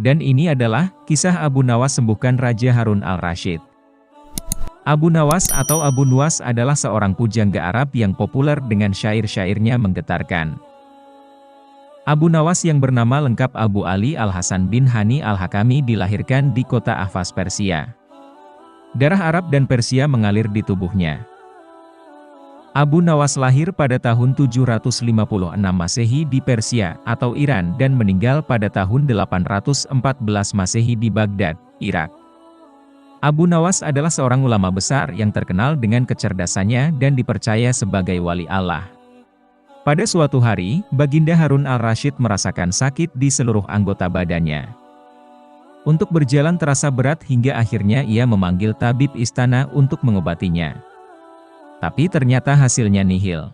Dan ini adalah kisah Abu Nawas sembuhkan Raja Harun al-Rasyid. Abu Nawas atau Abu Nuwas adalah seorang pujangga Arab yang populer dengan syair-syairnya menggetarkan. Abu Nawas yang bernama lengkap Abu Ali al-Hasan bin Hani al-Hakami dilahirkan di kota Ahvaz, Persia. Darah Arab dan Persia mengalir di tubuhnya. Abu Nawas lahir pada tahun 756 Masehi di Persia atau Iran dan meninggal pada tahun 814 Masehi di Baghdad, Irak. Abu Nawas adalah seorang ulama besar yang terkenal dengan kecerdasannya dan dipercaya sebagai wali Allah. Pada suatu hari, Baginda Harun al-Rasyid merasakan sakit di seluruh anggota badannya. Untuk berjalan terasa berat hingga akhirnya ia memanggil tabib istana untuk mengobatinya. Tapi ternyata hasilnya nihil.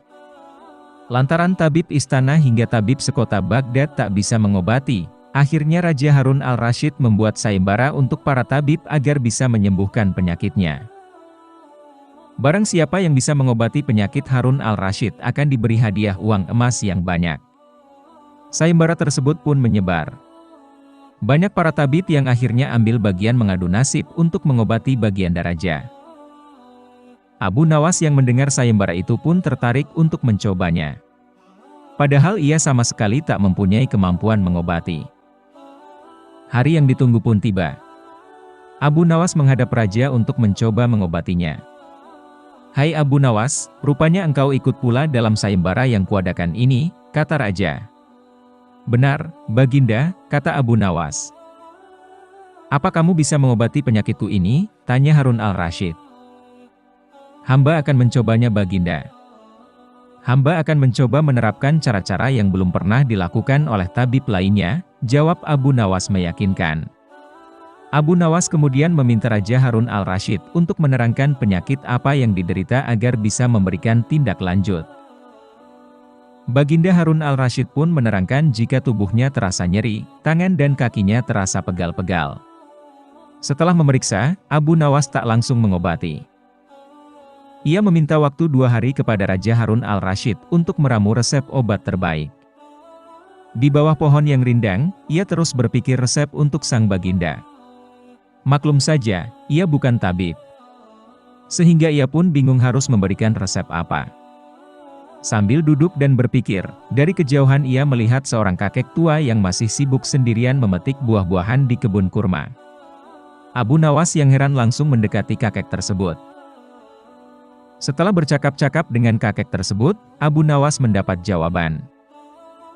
Lantaran tabib istana hingga tabib sekota Baghdad tak bisa mengobati, akhirnya Raja Harun al-Rasyid membuat sayembara untuk para tabib agar bisa menyembuhkan penyakitnya. Barang siapa yang bisa mengobati penyakit Harun al-Rasyid akan diberi hadiah uang emas yang banyak. Sayembara tersebut pun menyebar. Banyak para tabib yang akhirnya ambil bagian mengadu nasib untuk mengobati baginda raja. Abu Nawas yang mendengar sayembara itu pun tertarik untuk mencobanya. Padahal ia sama sekali tak mempunyai kemampuan mengobati. Hari yang ditunggu pun tiba. Abu Nawas menghadap raja untuk mencoba mengobatinya. "Hai Abu Nawas, rupanya engkau ikut pula dalam sayembara yang kuadakan ini," kata raja. "Benar, Baginda," kata Abu Nawas. "Apa kamu bisa mengobati penyakitku ini?" tanya Harun al-Rasyid. "Hamba akan mencobanya Baginda. Hamba akan mencoba menerapkan cara-cara yang belum pernah dilakukan oleh tabib lainnya," jawab Abu Nawas meyakinkan. Abu Nawas kemudian meminta Raja Harun al-Rasyid untuk menerangkan penyakit apa yang diderita agar bisa memberikan tindak lanjut. Baginda Harun al-Rasyid pun menerangkan jika tubuhnya terasa nyeri, tangan dan kakinya terasa pegal-pegal. Setelah memeriksa, Abu Nawas tak langsung mengobati. Ia meminta waktu 2 hari kepada Raja Harun al-Rasyid untuk meramu resep obat terbaik. Di bawah pohon yang rindang, ia terus berpikir resep untuk sang baginda. Maklum saja, ia bukan tabib. Sehingga ia pun bingung harus memberikan resep apa. Sambil duduk dan berpikir, dari kejauhan ia melihat seorang kakek tua yang masih sibuk sendirian memetik buah-buahan di kebun kurma. Abu Nawas yang heran langsung mendekati kakek tersebut. Setelah bercakap-cakap dengan kakek tersebut, Abu Nawas mendapat jawaban.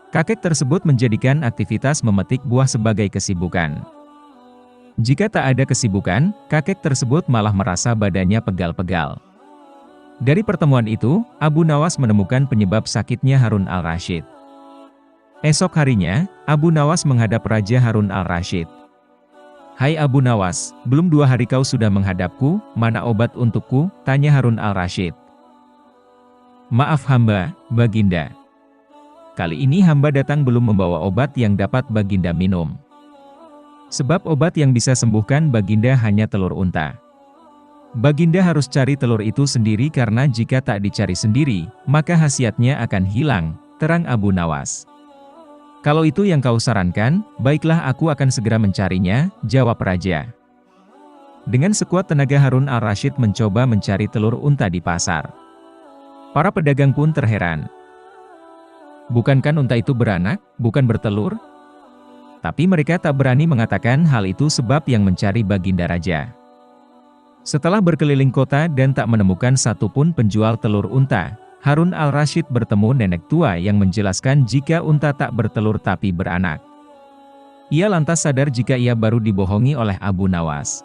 Kakek tersebut menjadikan aktivitas memetik buah sebagai kesibukan. Jika tak ada kesibukan, kakek tersebut malah merasa badannya pegal-pegal. Dari pertemuan itu, Abu Nawas menemukan penyebab sakitnya Harun al-Rasyid. Esok harinya, Abu Nawas menghadap Raja Harun al-Rasyid. "Hai Abu Nawas, belum 2 hari kau sudah menghadapku, mana obat untukku?" tanya Harun al-Rasyid. "Maaf hamba, Baginda. Kali ini hamba datang belum membawa obat yang dapat Baginda minum. Sebab obat yang bisa sembuhkan Baginda hanya telur unta. Baginda harus cari telur itu sendiri karena jika tak dicari sendiri, maka khasiatnya akan hilang," terang Abu Nawas. "Kalau itu yang kau sarankan, baiklah aku akan segera mencarinya," jawab raja. Dengan sekuat tenaga Harun al-Rasyid mencoba mencari telur unta di pasar. Para pedagang pun terheran. Bukankah unta itu beranak, bukan bertelur? Tapi mereka tak berani mengatakan hal itu sebab yang mencari baginda raja. Setelah berkeliling kota dan tak menemukan satupun penjual telur unta, Harun al-Rasyid bertemu nenek tua yang menjelaskan jika unta tak bertelur tapi beranak. Ia lantas sadar jika ia baru dibohongi oleh Abu Nawas.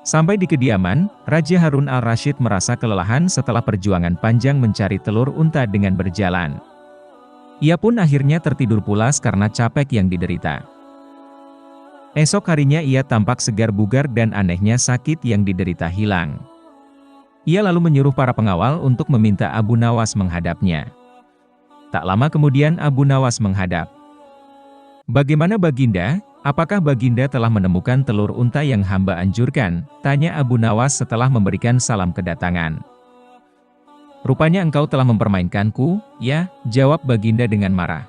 Sampai di kediaman, Raja Harun al-Rasyid merasa kelelahan setelah perjuangan panjang mencari telur unta dengan berjalan. Ia pun akhirnya tertidur pulas karena capek yang diderita. Esok harinya ia tampak segar bugar dan anehnya sakit yang diderita hilang. Ia lalu menyuruh para pengawal untuk meminta Abu Nawas menghadapnya. Tak lama kemudian Abu Nawas menghadap. "Bagaimana Baginda? Apakah Baginda telah menemukan telur unta yang hamba anjurkan?" tanya Abu Nawas setelah memberikan salam kedatangan. "Rupanya engkau telah mempermainkanku, ya," jawab Baginda dengan marah.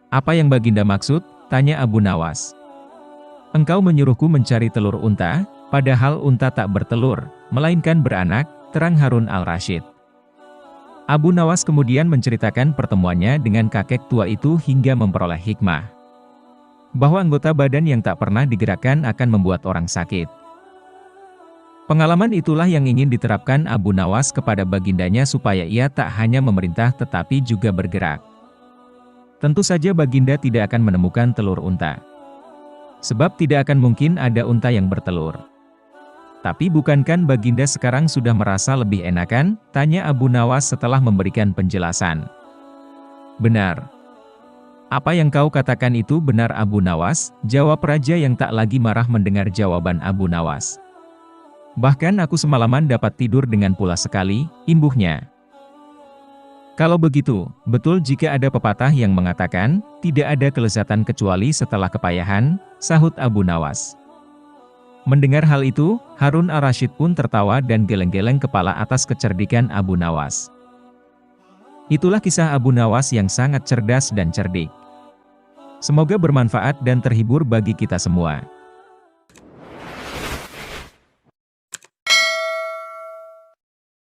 "Apa yang Baginda maksud?" tanya Abu Nawas. Engkau menyuruhku mencari telur unta, padahal unta tak bertelur, melainkan beranak, terang Harun al-Rasyid. Abu Nawas kemudian menceritakan pertemuannya dengan kakek tua itu hingga memperoleh hikmah bahwa anggota badan yang tak pernah digerakkan akan membuat orang sakit. Pengalaman itulah yang ingin diterapkan Abu Nawas kepada bagindanya supaya ia tak hanya memerintah tetapi juga bergerak. Tentu saja baginda tidak akan menemukan telur unta. Sebab tidak akan mungkin ada unta yang bertelur. Tapi bukankah baginda sekarang sudah merasa lebih enakan? Tanya Abu Nawas setelah memberikan penjelasan. Benar. Apa yang kau katakan itu benar Abu Nawas, jawab raja yang tak lagi marah mendengar jawaban Abu Nawas. Bahkan aku semalaman dapat tidur dengan pulas sekali, imbuhnya. Kalau begitu, betul jika ada pepatah yang mengatakan, tidak ada kelezatan kecuali setelah kepayahan, sahut Abu Nawas. Mendengar hal itu, Harun al-Rasyid pun tertawa dan geleng-geleng kepala atas kecerdikan Abu Nawas. Itulah kisah Abu Nawas yang sangat cerdas dan cerdik. Semoga bermanfaat dan terhibur bagi kita semua.